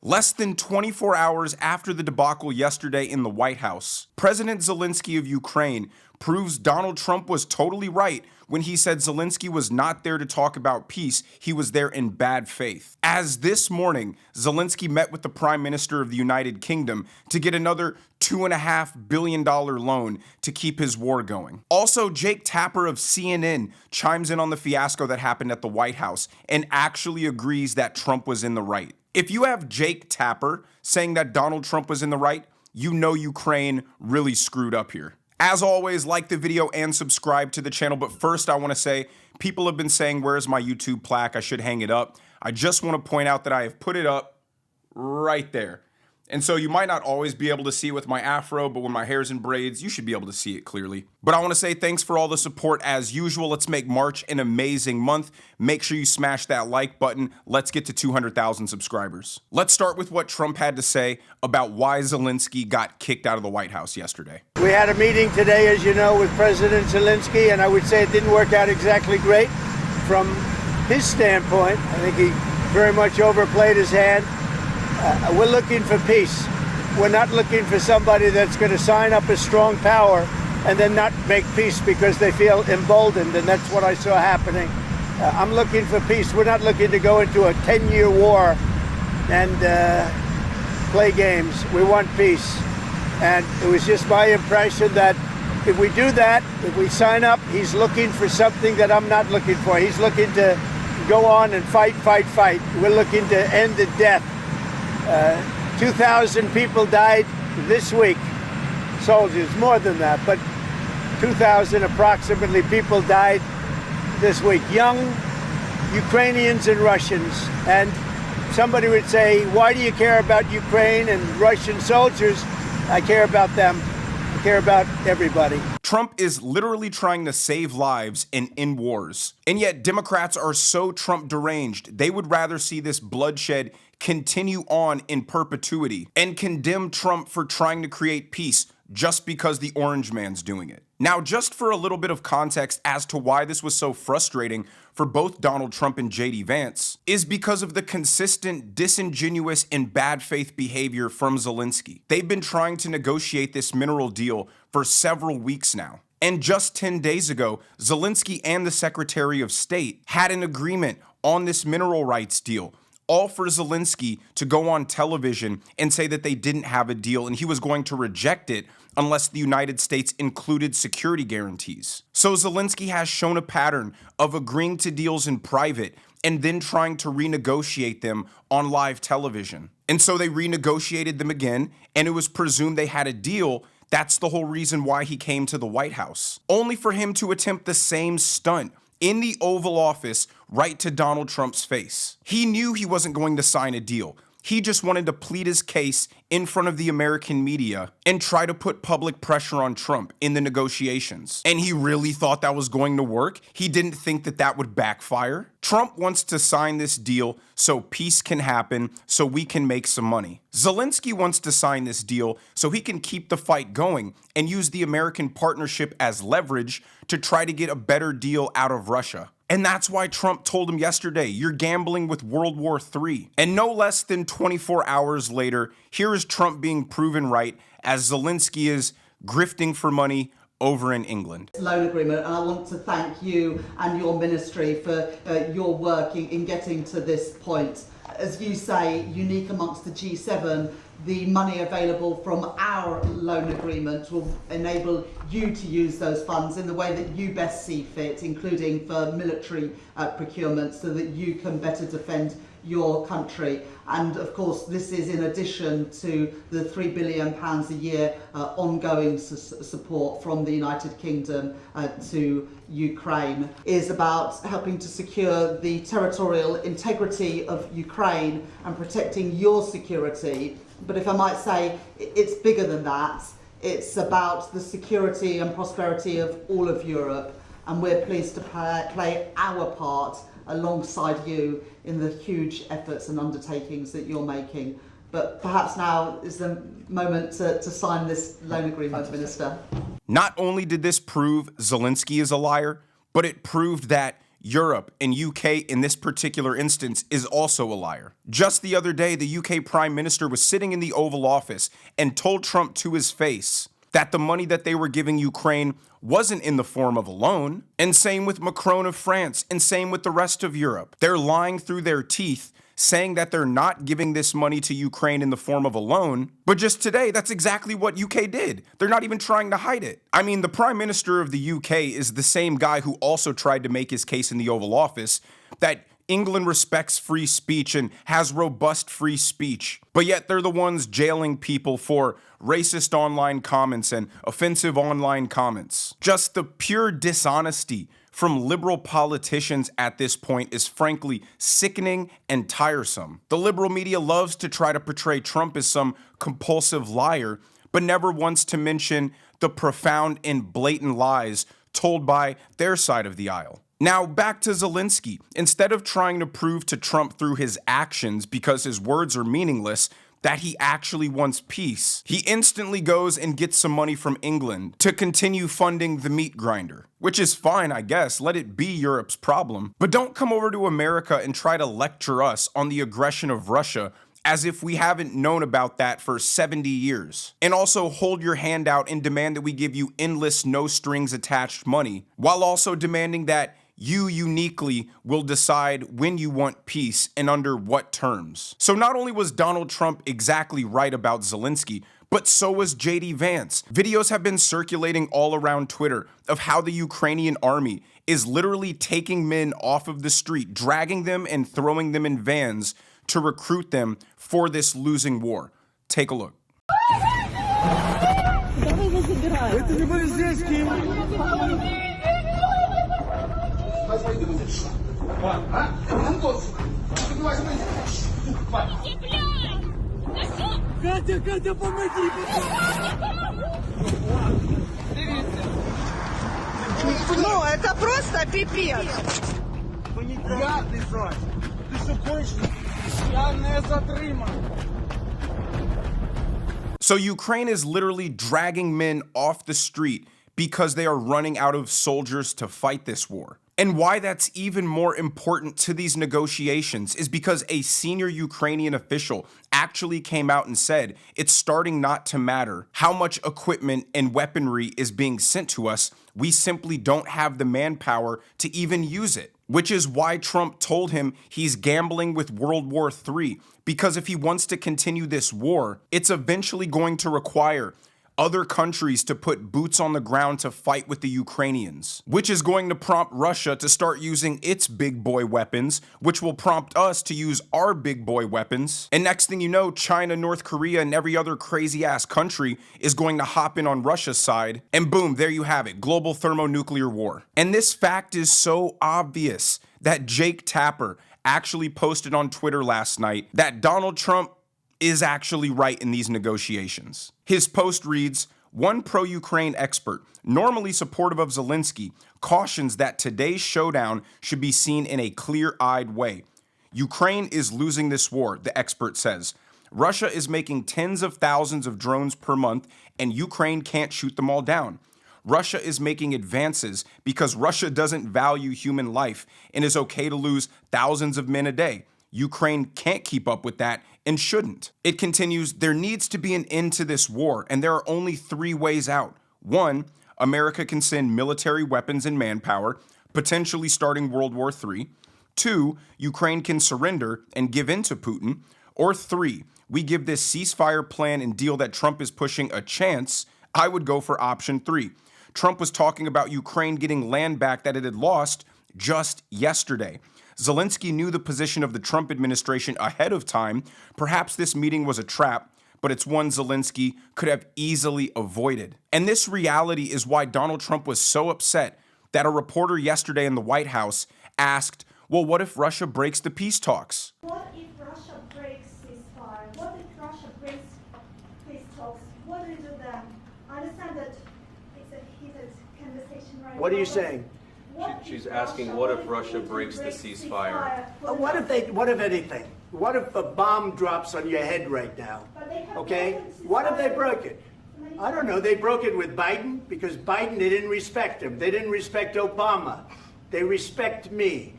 Less than 24 hours after the debacle yesterday in the White House, President Zelensky of Ukraine proves Donald Trump was totally right when he said Zelensky was not there to talk about peace, he was there in bad faith. As this morning, Zelensky met with the Prime Minister of the United Kingdom to get another $2.5 billion loan to keep his war going. Also, Jake Tapper of CNN chimes in on the fiasco that happened at the White House and actually agrees that Trump was in the right. If you have Jake Tapper saying that Donald Trump was in the right, you know Ukraine really screwed up here. As always, like the video and subscribe to the channel. But first, I want to say, people have been saying, where's my YouTube plaque? I should hang it up. I just want to point out that I have put it up right there. And so you might not always be able to see it with my afro, but when my hair's in braids, you should be able to see it clearly. But I want to say thanks for all the support as usual. Let's make March an amazing month. Make sure you smash that like button. Let's get to 200,000 subscribers. Let's start with what Trump had to say about why Zelensky got kicked out of the White House yesterday. We had a meeting today, as you know, with President Zelensky, and I would say it didn't work out exactly great from his standpoint. I think he very much overplayed his hand. We're looking for peace. We're not looking for somebody that's going to sign up as strong power and then not make peace because they feel emboldened, and that's what I saw happening. I'm looking for peace. We're not looking to go into a 10-year war and play games. We want peace. And it was just my impression that if we do that, if we sign up, he's looking for something that I'm not looking for. He's looking to go on and fight. We're looking to end the death. 2,000 people died this week, soldiers, more than that, but 2,000 approximately people died this week, young Ukrainians and Russians. And somebody would say, why do you care about Ukraine and Russian soldiers? I care about them. I care about everybody. Trump is literally trying to save lives and end wars. And yet Democrats are so Trump deranged, they would rather see this bloodshed continue on in perpetuity and condemn Trump for trying to create peace just because the orange man's doing it. Now, just for a little bit of context as to why this was so frustrating for both Donald Trump and JD Vance is because of the consistent, disingenuous, and bad faith behavior from Zelensky. They've been trying to negotiate this mineral deal for several weeks now. And just 10 days ago, Zelensky and the Secretary of State had an agreement on this mineral rights deal, all for Zelensky to go on television and say that they didn't have a deal and he was going to reject it unless the United States included security guarantees. So Zelensky has shown a pattern of agreeing to deals in private and then trying to renegotiate them on live television. And so they renegotiated them again, and it was presumed they had a deal. That's the whole reason why he came to the White House, only for him to attempt the same stunt in the Oval Office right to Donald Trump's face. He knew he wasn't going to sign a deal. He just wanted to plead his case in front of the American media and try to put public pressure on Trump in the negotiations. And he really thought that was going to work. He didn't think that that would backfire. Trump wants to sign this deal so peace can happen, so we can make some money. Zelensky wants to sign this deal so he can keep the fight going and use the American partnership as leverage to try to get a better deal out of Russia. And that's why Trump told him yesterday, you're gambling with World War III. And no less than 24 hours later, here is Trump being proven right as Zelensky is grifting for money over in England. Loan agreement, and I want to thank you and your ministry for your work in getting to this point. As you say, unique amongst the G7, the money available from our loan agreement will enable you to use those funds in the way that you best see fit, including for military procurement, so that you can better defend your country. And of course, this is in addition to the £3 billion a year ongoing support from the United Kingdom to Ukraine. Is about helping to secure the territorial integrity of Ukraine and protecting your security. But if I might say, it's bigger than that. It's about the security and prosperity of all of Europe, and we're pleased to play our part alongside you in the huge efforts and undertakings that you're making. But perhaps now is the moment to sign this loan agreement, Minister. Not only did this prove Zelensky is a liar, but it proved that Europe, and UK in this particular instance is also a liar. Just the other day, the UK Prime Minister was sitting in the Oval Office and told Trump to his face that the money that they were giving Ukraine wasn't in the form of a loan. And same with Macron of France, and same with the rest of Europe. They're lying through their teeth, saying that they're not giving this money to Ukraine in the form of a loan. But just today, that's exactly what UK did. They're not even trying to hide it. I mean, the Prime Minister of the UK is the same guy who also tried to make his case in the Oval Office that England respects free speech and has robust free speech, but yet they're the ones jailing people for racist online comments and offensive online comments. Just the pure dishonesty from liberal politicians at this point is frankly sickening and tiresome. The liberal media loves to try to portray Trump as some compulsive liar, but never wants to mention the profound and blatant lies told by their side of the aisle. Now, back to Zelensky. Instead of trying to prove to Trump through his actions, because his words are meaningless, that he actually wants peace, he instantly goes and gets some money from England to continue funding the meat grinder. Which is fine, I guess. Let it be Europe's problem. But don't come over to America and try to lecture us on the aggression of Russia as if we haven't known about that for 70 years. And also hold your hand out and demand that we give you endless, no strings attached money, while also demanding that you uniquely will decide when you want peace and under what terms. So not only was Donald Trump exactly right about Zelensky, but so was JD Vance. Videos have been circulating all around Twitter of how the Ukrainian army is literally taking men off of the street, dragging them and throwing them in vans to recruit them for this losing war. Take a look. Катя, помоги! Ну, это просто пипец. Я лежать. Ти що хочеш? Я не затриманий. So Ukraine is literally dragging men off the street because they are running out of soldiers to fight this war. And why that's even more important to these negotiations is because a senior Ukrainian official actually came out and said it's starting not to matter how much equipment and weaponry is being sent to us. We simply don't have the manpower to even use it. Which is why Trump told him he's gambling with World War III, because if he wants to continue this war, it's eventually going to require other countries to put boots on the ground to fight with the Ukrainians, which is going to prompt Russia to start using its big boy weapons, which will prompt us to use our big boy weapons. And next thing you know, China, North Korea, and every other crazy ass country is going to hop in on Russia's side. And boom, there you have it, global thermonuclear war. And this fact is so obvious that Jake Tapper actually posted on Twitter last night that Donald Trump is actually right in these negotiations. His post reads, one pro-Ukraine expert, normally supportive of Zelensky, cautions that today's showdown should be seen in a clear-eyed way. Ukraine is losing this war, the expert says. Russia is making tens of thousands of drones per month, and Ukraine can't shoot them all down. Russia is making advances because Russia doesn't value human life and is okay to lose thousands of men a day. Ukraine can't keep up with that and shouldn't. It continues, there needs to be an end to this war, and there are only three ways out. One, America can send military weapons and manpower, potentially starting World War III. Two, Ukraine can surrender and give in to Putin. Or three, we give this ceasefire plan and deal that Trump is pushing a chance. I would go for option three. Trump was talking about Ukraine getting land back that it had lost just yesterday. Zelensky knew the position of the Trump administration ahead of time. Perhaps this meeting was a trap, but it's one Zelensky could have easily avoided. And this reality is why Donald Trump was so upset that a reporter yesterday in the White House asked, well, what if Russia breaks the peace talks? What if Russia breaks ceasefire? What if Russia breaks peace talks? What do we do then? I understand that it's a heated conversation right now. What are you saying? She's asking, what if Russia breaks the ceasefire? What if anything? What if a bomb drops on your head right now? Okay? What if they broke it? I don't know. They broke it with Biden because Biden, they didn't respect him. They didn't respect Obama. They respect me.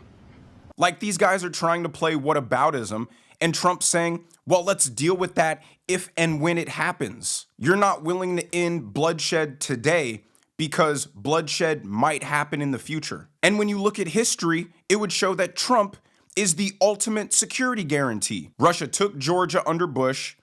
Like these guys are trying to play whataboutism, and Trump's saying, well, let's deal with that if and when it happens. You're not willing to end bloodshed today because bloodshed might happen in the future. And when you look at history, it would show that Trump is the ultimate security guarantee. Russia took Georgia under Bush.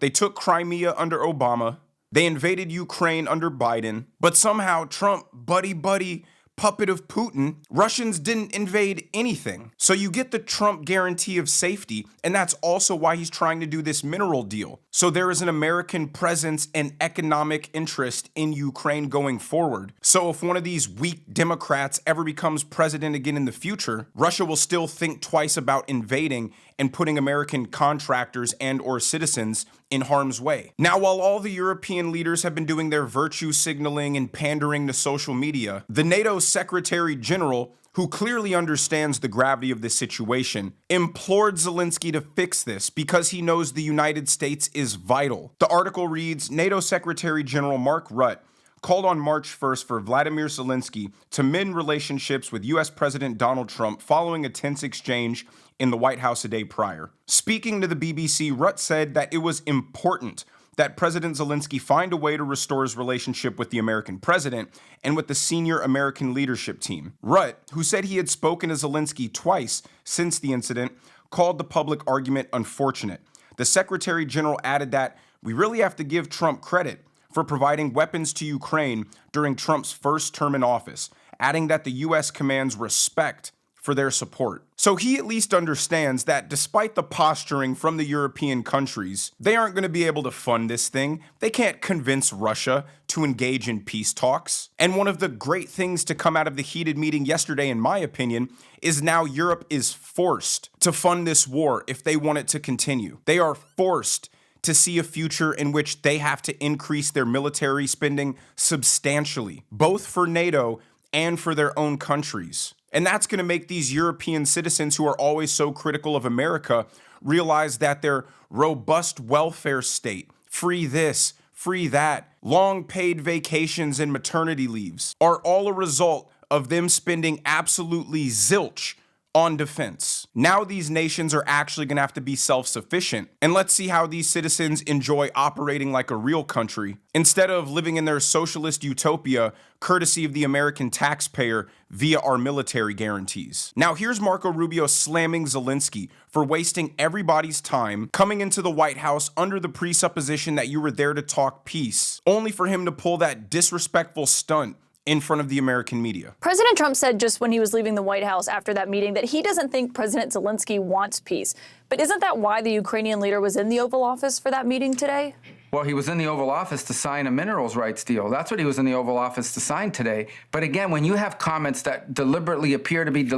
They took Crimea under Obama. They invaded Ukraine under Biden. But somehow Trump, buddy, puppet of Putin, Russians didn't invade anything. So you get the Trump guarantee of safety, and that's also why he's trying to do this mineral deal. So there is an American presence and economic interest in Ukraine going forward. So if one of these weak Democrats ever becomes president again in the future, Russia will still think twice about invading and putting American contractors and or citizens in harm's way. Now, while all the European leaders have been doing their virtue signaling and pandering to social media, the NATO Secretary General, who clearly understands the gravity of this situation, implored Zelensky to fix this because he knows the United States is vital. The article reads, NATO Secretary General Mark Rutte called on March 1st for Vladimir Zelensky to mend relationships with U.S. President Donald Trump following a tense exchange in the White House a day prior. Speaking to the BBC, Rutte said that it was important that President Zelensky find a way to restore his relationship with the American president and with the senior American leadership team. Rutte, who said he had spoken to Zelensky twice since the incident, called the public argument unfortunate. The Secretary General added that we really have to give Trump credit for providing weapons to Ukraine during Trump's first term in office, adding that the U.S. commands respect for their support. So he at least understands that despite the posturing from the European countries, they aren't going to be able to fund this thing. They can't convince Russia to engage in peace talks. And one of the great things to come out of the heated meeting yesterday, in my opinion, is now Europe is forced to fund this war if they want it to continue. They are forced to see a future in which they have to increase their military spending substantially, both for NATO and for their own countries. And that's going to make these European citizens who are always so critical of America realize that their robust welfare state, free this, free that, long paid vacations and maternity leaves, are all a result of them spending absolutely zilch on defense. Now these nations are actually going to have to be self-sufficient. And let's see how these citizens enjoy operating like a real country instead of living in their socialist utopia courtesy of the American taxpayer via our military guarantees. Now here's Marco Rubio slamming Zelensky for wasting everybody's time coming into the White House under the presupposition that you were there to talk peace, only for him to pull that disrespectful stunt in front of the American media. President Trump said just when he was leaving the White House after that meeting that he doesn't think President Zelensky wants peace. But isn't that why the Ukrainian leader was in the Oval Office for that meeting today? Well, he was in the Oval Office to sign a minerals rights deal. That's what he was in the Oval Office to sign today. But again, when you have comments that deliberately appear to be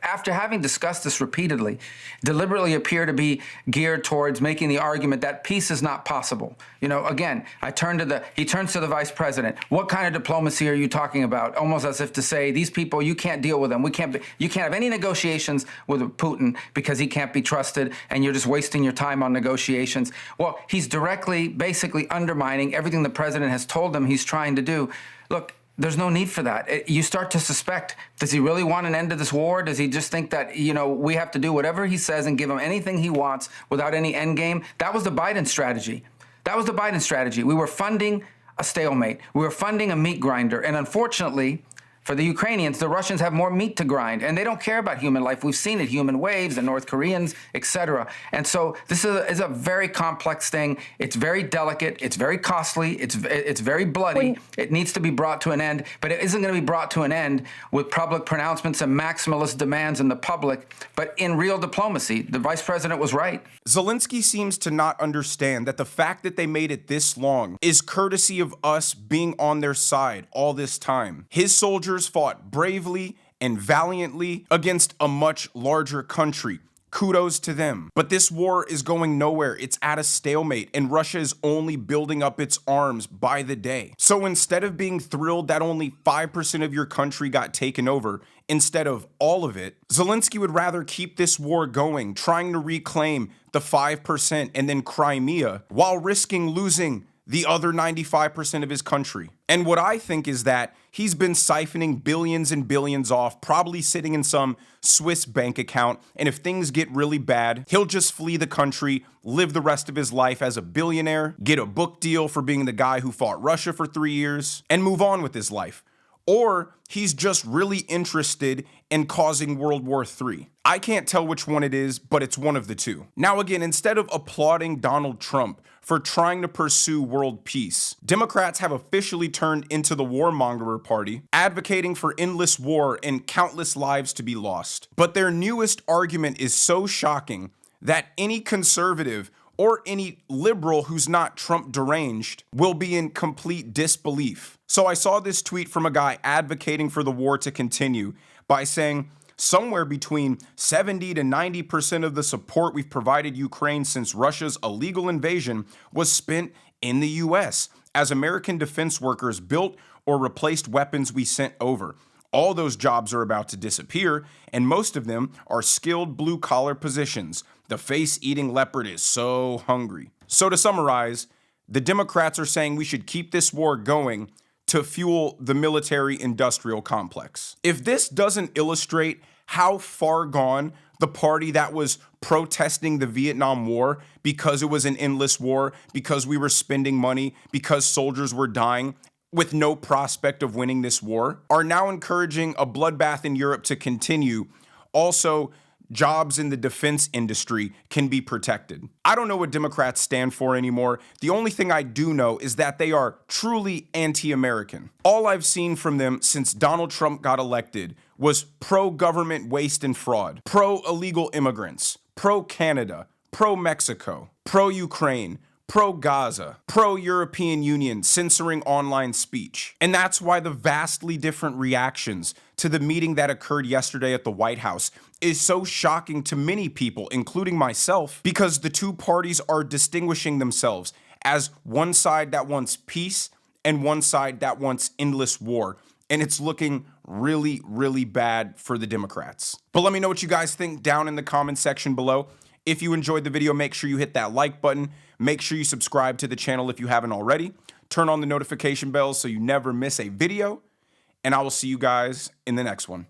after having discussed this repeatedly, deliberately appear to be geared towards making the argument that peace is not possible. You know, again, he turns to the vice president. What kind of diplomacy are you talking about? Almost as if to say, these people, you can't deal with them. You can't have any negotiations with Putin because he can't be trusted and you're just wasting your time on negotiations. Well, he's directly basically undermining everything the president has told them he's trying to do. Look, there's no need for that. You start to suspect, does he really want an end to this war? Does he just think that, we have to do whatever he says and give him anything he wants without any end game? That was the Biden strategy. We were funding a stalemate. We were funding a meat grinder. And unfortunately, for the Ukrainians, the Russians have more meat to grind, and they don't care about human life. We've seen it, human waves, the North Koreans, etc. And so this is a very complex thing. It's very delicate. It's very costly. It's very bloody. It needs to be brought to an end, but it isn't going to be brought to an end with public pronouncements and maximalist demands in the public, but in real diplomacy. The vice president was right. Zelensky seems to not understand that the fact that they made it this long is courtesy of us being on their side all this time. His soldiers fought bravely and valiantly against a much larger country. Kudos to them. But this war is going nowhere. It's at a stalemate, and Russia is only building up its arms by the day. So instead of being thrilled that only 5% of your country got taken over, instead of all of it, Zelensky would rather keep this war going, trying to reclaim the 5% and then Crimea, while risking losing the other 95% of his country. And what I think is that he's been siphoning billions and billions off, probably sitting in some Swiss bank account, and if things get really bad, he'll just flee the country, live the rest of his life as a billionaire, get a book deal for being the guy who fought Russia for 3 years, and move on with his life. Or he's just really interested in causing World War III. I can't tell which one it is, but it's one of the two. Now again, instead of applauding Donald Trump for trying to pursue world peace, Democrats have officially turned into the warmonger party, advocating for endless war and countless lives to be lost. But their newest argument is so shocking that any conservative or any liberal who's not Trump deranged will be in complete disbelief. So I saw this tweet from a guy advocating for the war to continue by saying, somewhere between 70 to 90% of the support we've provided Ukraine since Russia's illegal invasion was spent in the US as American defense workers built or replaced weapons we sent over. All those jobs are about to disappear, and most of them are skilled blue-collar positions. The face-eating leopard is so hungry. So to summarize, the Democrats are saying we should keep this war going to fuel the military-industrial complex. If this doesn't illustrate how far gone the party that was protesting the Vietnam War because it was an endless war, because we were spending money, because soldiers were dying, with no prospect of winning this war, are now encouraging a bloodbath in Europe to continue. Also, jobs in the defense industry can be protected. I don't know what Democrats stand for anymore. The only thing I do know is that they are truly anti-American. All I've seen from them since Donald Trump got elected was pro-government waste and fraud, pro-illegal immigrants, pro-Canada, pro-Mexico, pro-Ukraine, pro-Gaza, pro-European Union censoring online speech. And that's why the vastly different reactions to the meeting that occurred yesterday at the White House is so shocking to many people, including myself, because the two parties are distinguishing themselves as one side that wants peace and one side that wants endless war. And it's looking really, really bad for the Democrats. But let me know what you guys think down in the comment section below. If you enjoyed the video, make sure you hit that like button. Make sure you subscribe to the channel if you haven't already. Turn on the notification bells so you never miss a video. And I will see you guys in the next one.